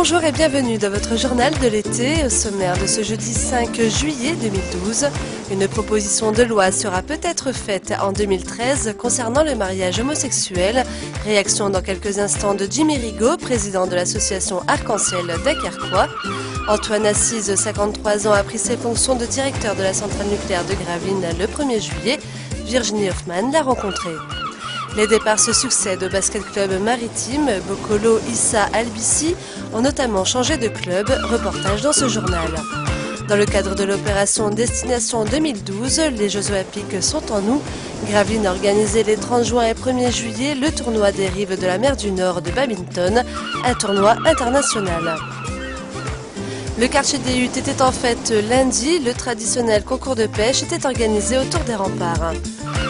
Bonjour et bienvenue dans votre journal de l'été. Au sommaire de ce jeudi 5 juillet 2012, une proposition de loi sera peut-être faite en 2013 concernant le mariage homosexuel. Réaction dans quelques instants de Jimmy Rigaud, président de l'association Arc-en-Ciel d'Acarquois. Antoine Assise, 53 ans, a pris ses fonctions de directeur de la centrale nucléaire de Gravelines le 1er juillet. Virginie Hoffman l'a rencontré. Les départs se succèdent au basket club maritime. Bokolo, Issa, Albici ont notamment changé de club. Reportage dans ce journal. Dans le cadre de l'opération Destination 2012, les Jeux Olympiques sont en août. Gravelines a organisé les 30 juin et 1er juillet le tournoi des rives de la mer du Nord de badminton, un tournoi international. Le quartier des Huttes était en fête lundi. Le traditionnel concours de pêche était organisé autour des remparts.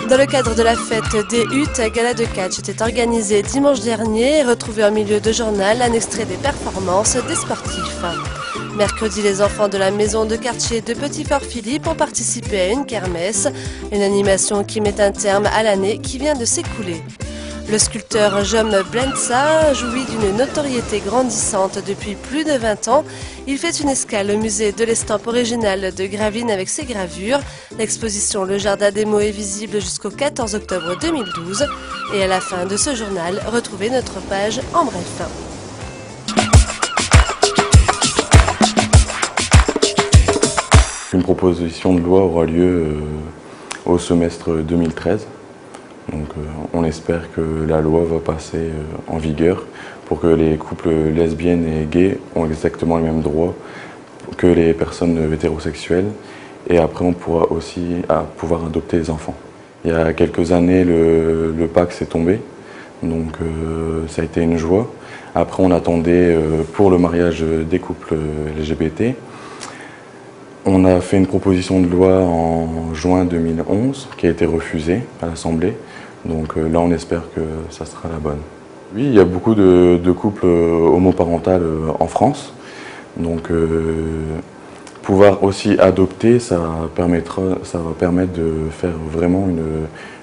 Dans le cadre de la fête des Huttes, un gala de catch était organisé dimanche dernier. Retrouvé en milieu de journal, un extrait des performances des sportifs. Mercredi, les enfants de la maison de quartier de Petit-Fort-Philippe ont participé à une kermesse, une animation qui met un terme à l'année qui vient de s'écouler. Le sculpteur Jom Blensa jouit d'une notoriété grandissante depuis plus de 20 ans. Il fait une escale au musée de l'estampe originale de Gravelines avec ses gravures. L'exposition Le Jardin des mots est visible jusqu'au 14 octobre 2012. Et à la fin de ce journal, retrouvez notre page en bref. Une proposition de loi aura lieu au semestre 2013. Donc on espère que la loi va passer en vigueur pour que les couples lesbiennes et gays ont exactement les mêmes droits que les personnes hétérosexuelles. Et après on pourra aussi pouvoir adopter les enfants. Il y a quelques années le Pacs est tombé, donc ça a été une joie. Après on attendait pour le mariage des couples LGBT. On a fait une proposition de loi en juin 2011 qui a été refusée à l'Assemblée. Donc là, on espère que ça sera la bonne. Oui, il y a beaucoup de couples homoparentaux en France. Donc pouvoir aussi adopter, ça va permettre de faire vraiment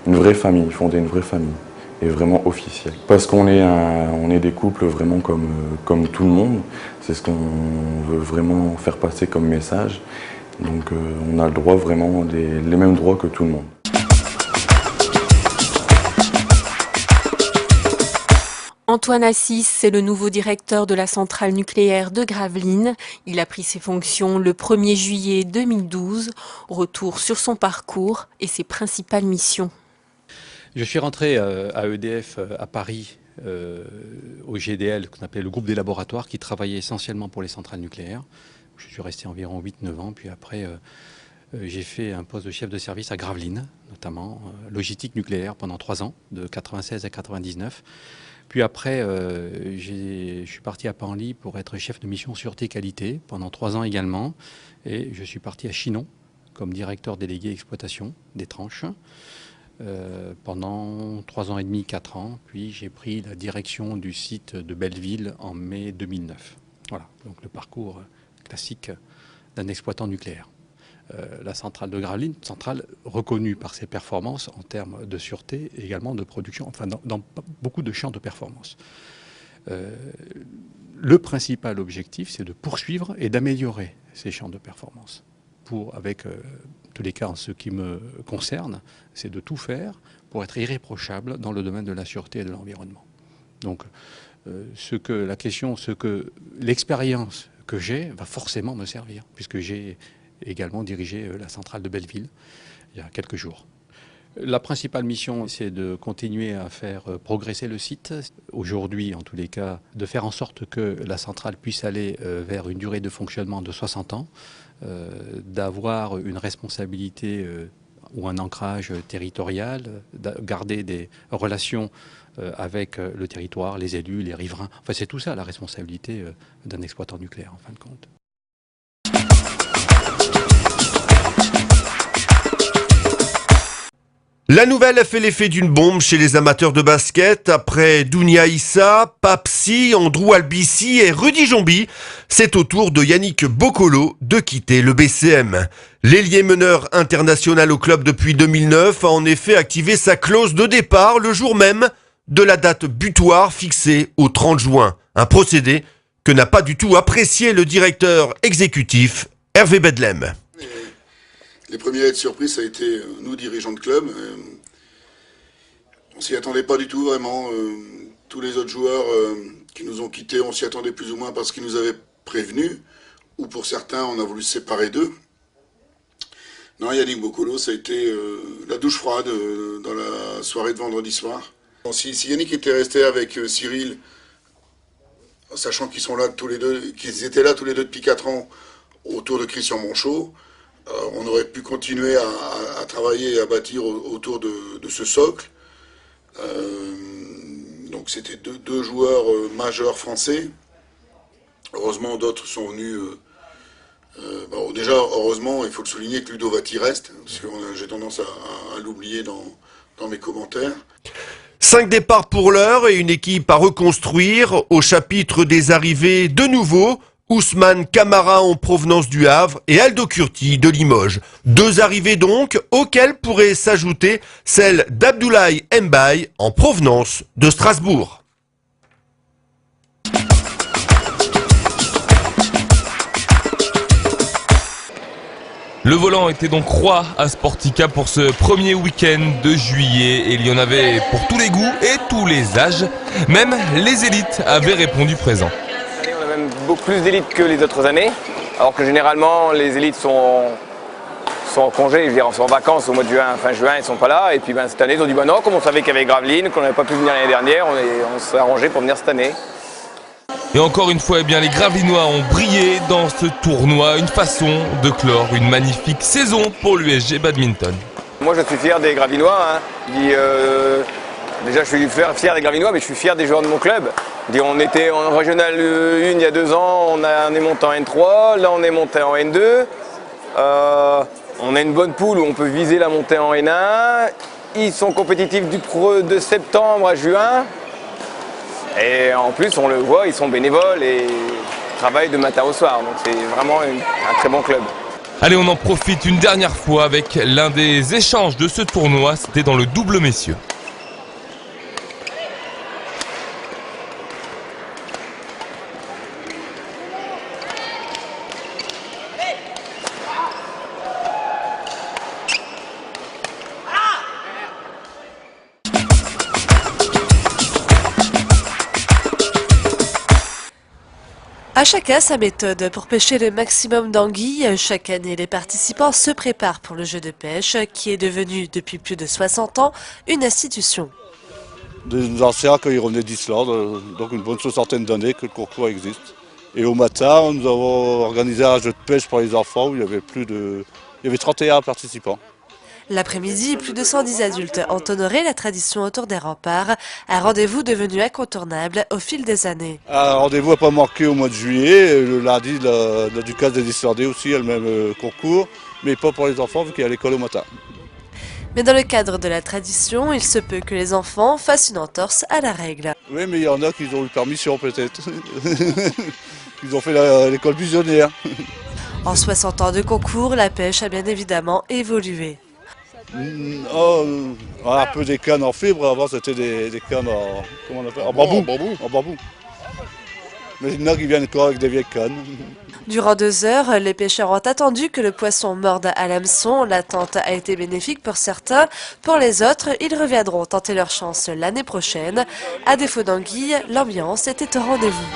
une vraie famille, fonder une vraie famille et vraiment officielle. Parce qu'on est des couples vraiment comme tout le monde. C'est ce qu'on veut vraiment faire passer comme message. Donc on a le droit vraiment, les mêmes droits que tout le monde. Antoine Assise, c'est le nouveau directeur de la centrale nucléaire de Gravelines. Il a pris ses fonctions le 1er juillet 2012. Retour sur son parcours et ses principales missions. Je suis rentré à EDF à Paris, au GDL, qu'on appelait le groupe des laboratoires, qui travaillait essentiellement pour les centrales nucléaires. Je suis resté environ 8-9 ans, puis après j'ai fait un poste de chef de service à Gravelines, notamment logistique nucléaire pendant 3 ans, de 96 à 99. Puis après, je suis parti à Panly pour être chef de mission sûreté qualité pendant 3 ans également. Et je suis parti à Chinon comme directeur délégué exploitation des tranches pendant 3 ans et demi, 4 ans. Puis j'ai pris la direction du site de Belleville en mai 2009. Voilà, donc le parcours classique d'un exploitant nucléaire. La centrale de Gravelines, centrale reconnue par ses performances en termes de sûreté et également de production, enfin dans beaucoup de champs de performance. Le principal objectif, c'est de poursuivre et d'améliorer ces champs de performance. Avec tous les cas en ce qui me concerne, c'est de tout faire pour être irréprochable dans le domaine de la sûreté et de l'environnement. Donc, l'expérience que j'ai va forcément me servir, puisque j'ai également dirigé la centrale de Belleville il y a quelques jours. La principale mission, c'est de continuer à faire progresser le site. Aujourd'hui, en tous les cas, de faire en sorte que la centrale puisse aller vers une durée de fonctionnement de 60 ans, d'avoir une responsabilité ou un ancrage territorial, de garder des relations avec le territoire, les élus, les riverains. Enfin, c'est tout ça la responsabilité d'un exploitant nucléaire, en fin de compte. La nouvelle a fait l'effet d'une bombe chez les amateurs de basket. Après Dounia Issa, Papsi, Andrew Albici et Rudy Jombi, c'est au tour de Yannick Bokolo de quitter le BCM. L'ailier meneur international au club depuis 2009 a en effet activé sa clause de départ le jour même de la date butoir fixée au 30 juin. Un procédé que n'a pas du tout apprécié le directeur exécutif Hervé Bedlem. Les premiers à être surpris, ça a été nous, dirigeants de club. On s'y attendait pas du tout, vraiment. Tous les autres joueurs qui nous ont quittés, on s'y attendait plus ou moins parce qu'ils nous avaient prévenus. Ou pour certains, on a voulu se séparer d'eux. Non, Yannick Boccolo, ça a été la douche froide dans la soirée de vendredi soir. Bon, si Yannick était resté avec Cyril, sachant qu'ils sont là tous les deux, qu'ils étaient là tous les deux depuis 4 ans autour de Christian Monchot, on aurait pu continuer à travailler et à bâtir autour de ce socle. Donc c'était deux joueurs majeurs français. Heureusement, d'autres sont venus. Déjà, heureusement, il faut le souligner que Ludovati reste, parce que j'ai tendance à l'oublier dans mes commentaires. 5 départs pour l'heure et une équipe à reconstruire. Au chapitre des arrivées, de nouveau, Ousmane Camara en provenance du Havre et Aldo Curti de Limoges. 2 arrivées donc, auxquelles pourrait s'ajouter celle d'Abdoulaye Mbaye en provenance de Strasbourg. Le volant était donc roi à Sportica pour ce premier week-end de juillet et il y en avait pour tous les goûts et tous les âges. Même les élites avaient répondu présent. On a même beaucoup plus d'élites que les autres années, alors que généralement les élites sont en congé, je veux dire, sont en vacances au mois de juin, fin juin, ils ne sont pas là. Et puis cette année, ils ont dit non, comme on savait qu'il y avait Gravelines, qu'on n'avait pas pu venir l'année dernière, on s'est arrangé pour venir cette année. Et encore une fois, les Gravelinois ont brillé dans ce tournoi, une façon de clore une magnifique saison pour l'USG Badminton. Moi je suis fier des Gravelinois, déjà je suis fier des Gravelinois, mais je suis fier des joueurs de mon club. On était en Régional 1 il y a 2 ans, on est monté en N3, là on est monté en N2. On a une bonne poule où on peut viser la montée en N1. Ils sont compétitifs de septembre à juin. Et en plus, on le voit, ils sont bénévoles et travaillent de matin au soir. Donc c'est vraiment un très bon club. Allez, on en profite une dernière fois avec l'un des échanges de ce tournoi. C'était dans le double messieurs. À chacun sa méthode pour pêcher le maximum d'anguilles. Chaque année, les participants se préparent pour le jeu de pêche qui est devenu, depuis plus de 60 ans, une institution. Des anciens, quand ils revenaient d'Islande, donc une bonne 60aine d'années que le concours existe. Et au matin, nous avons organisé un jeu de pêche pour les enfants où il y avait 31 participants. L'après-midi, plus de 110 adultes ont honoré la tradition autour des remparts, un rendez-vous devenu incontournable au fil des années. Un rendez-vous à pas manquer au mois de juillet, le lundi, la Ducasse des Islandais aussi a le même concours, mais pas pour les enfants vu qu'il y a l'école au matin. Mais dans le cadre de la tradition, il se peut que les enfants fassent une entorse à la règle. Oui, mais il y en a qui ont eu permission peut-être. Ils ont fait l'école buissonnière. En 60 ans de concours, la pêche a bien évidemment évolué. Un peu des cannes en fibre, avant c'était des cannes en bambou. En bambou. Mais il y en a qui viennent encore avec des vieilles cannes. Durant 2 heures, les pêcheurs ont attendu que le poisson morde à l'hameçon. L'attente a été bénéfique pour certains. Pour les autres, ils reviendront tenter leur chance l'année prochaine. À défaut d'anguilles, l'ambiance était au rendez-vous.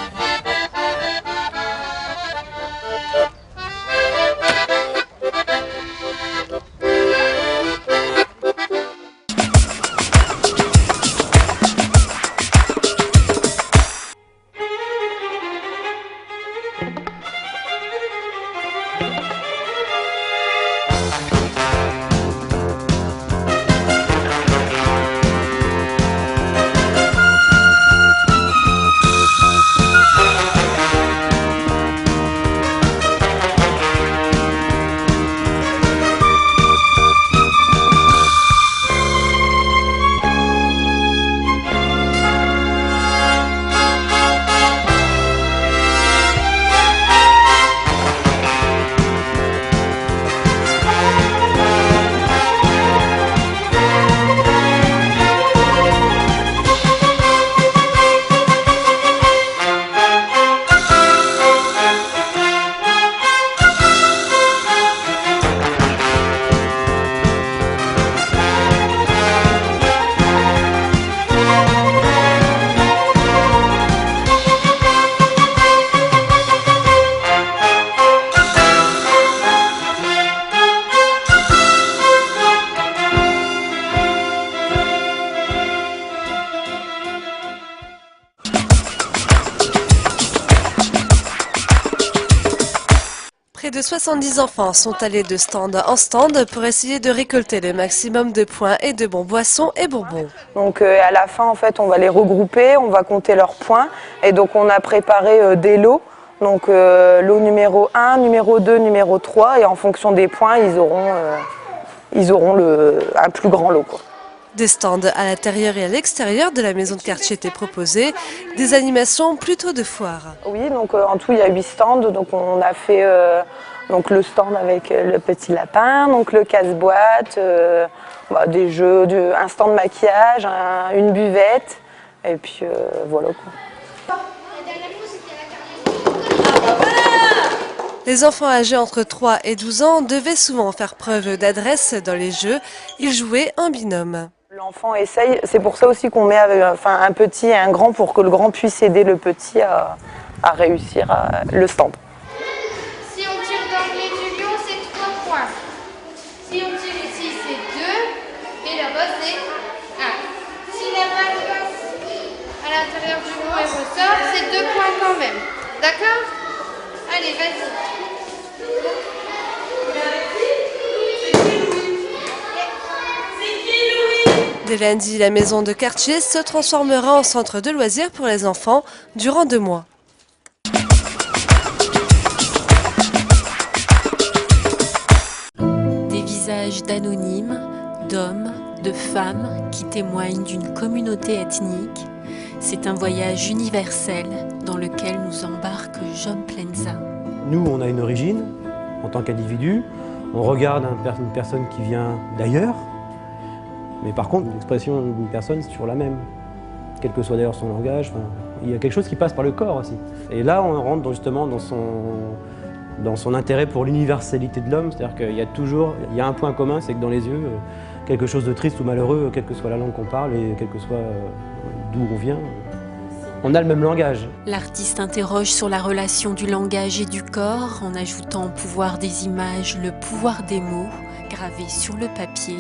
de 70 enfants sont allés de stand en stand pour essayer de récolter le maximum de points et de bons boissons et bonbons. Donc à la fin, en fait, on va les regrouper, on va compter leurs points. Et donc on a préparé des lots. Donc lot numéro 1, numéro 2, numéro 3. Et en fonction des points, ils auront un plus grand lot, quoi. Des stands à l'intérieur et à l'extérieur de la maison de quartier étaient proposés, des animations plutôt de foire. Oui, donc en tout il y a 8 stands, donc on a fait donc le stand avec le petit lapin, donc le casse-boîte, des jeux, un stand de maquillage, une buvette, et puis voilà quoi. Les enfants âgés entre 3 et 12 ans devaient souvent faire preuve d'adresse dans les jeux, ils jouaient en binôme. L'enfant essaye, c'est pour ça aussi qu'on met un petit et un grand pour que le grand puisse aider le petit à réussir le stand. Si on tire dans le nez du lion, c'est 3 points. Si on tire ici, c'est 2. Et là-bas, c'est 1. Si la balle passe à l'intérieur du mot et ressort, c'est 2 points quand même. D'accord? Allez, vas-y. Dès lundi, la maison de quartier se transformera en centre de loisirs pour les enfants durant 2 mois. Des visages d'anonymes, d'hommes, de femmes qui témoignent d'une communauté ethnique. C'est un voyage universel dans lequel nous embarque Jom Plenza. Nous, on a une origine en tant qu'individu. On regarde une personne qui vient d'ailleurs. Mais par contre, l'expression d'une personne, c'est toujours la même. Quel que soit d'ailleurs son langage, il y a quelque chose qui passe par le corps aussi. Et là, on rentre justement dans son intérêt pour l'universalité de l'homme. C'est-à-dire qu'il y a un point commun, c'est que dans les yeux, quelque chose de triste ou malheureux, quelle que soit la langue qu'on parle et quel que soit d'où on vient, on a le même langage. L'artiste interroge sur la relation du langage et du corps en ajoutant au pouvoir des images le pouvoir des mots gravés sur le papier.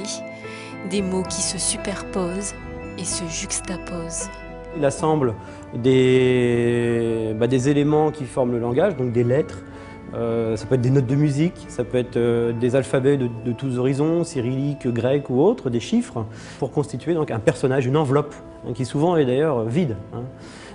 Des mots qui se superposent et se juxtaposent. Il assemble des éléments qui forment le langage, donc des lettres. Ça peut être des notes de musique, ça peut être des alphabets de tous horizons, cyrillique, grec ou autres, des chiffres, pour constituer donc un personnage, une enveloppe, qui souvent est d'ailleurs vide,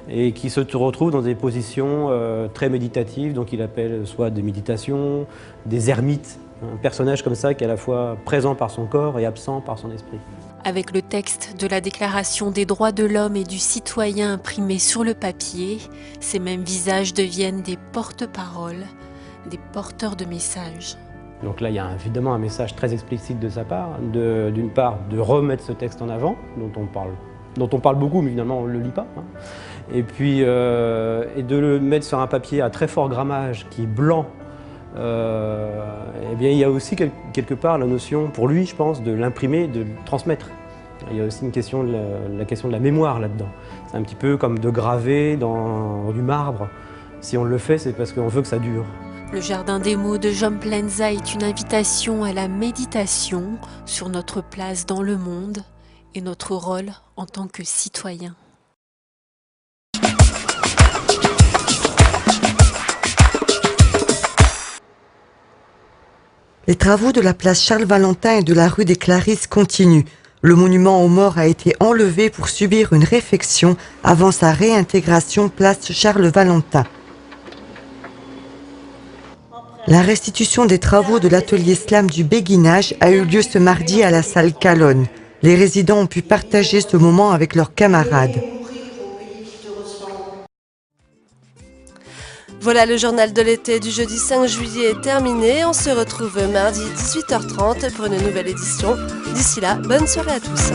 et qui se retrouve dans des positions très méditatives, donc il appelle soit des méditations, des ermites. Un personnage comme ça qui est à la fois présent par son corps et absent par son esprit. Avec le texte de la Déclaration des droits de l'homme et du citoyen imprimé sur le papier, ces mêmes visages deviennent des porte-paroles, des porteurs de messages. Donc là, il y a évidemment un message très explicite de sa part, d'une part de remettre ce texte en avant, dont on parle beaucoup, mais finalement on ne le lit pas. Et puis, et de le mettre sur un papier à très fort grammage, qui est blanc. Eh bien, il y a aussi quelque part la notion, pour lui, je pense, de l'imprimer, de le transmettre. Il y a aussi la question de la mémoire là-dedans. C'est un petit peu comme de graver dans du marbre. Si on le fait, c'est parce qu'on veut que ça dure. Le jardin des mots de Jom Plenza est une invitation à la méditation sur notre place dans le monde et notre rôle en tant que citoyen. Les travaux de la place Charles-Valentin et de la rue des Clarisses continuent. Le monument aux morts a été enlevé pour subir une réfection avant sa réintégration place Charles-Valentin. La restitution des travaux de l'atelier slam du béguinage a eu lieu ce mardi à la salle Calonne. Les résidents ont pu partager ce moment avec leurs camarades. Voilà, le journal de l'été du jeudi 5 juillet est terminé. On se retrouve mardi 18h30 pour une nouvelle édition. D'ici là, bonne soirée à tous.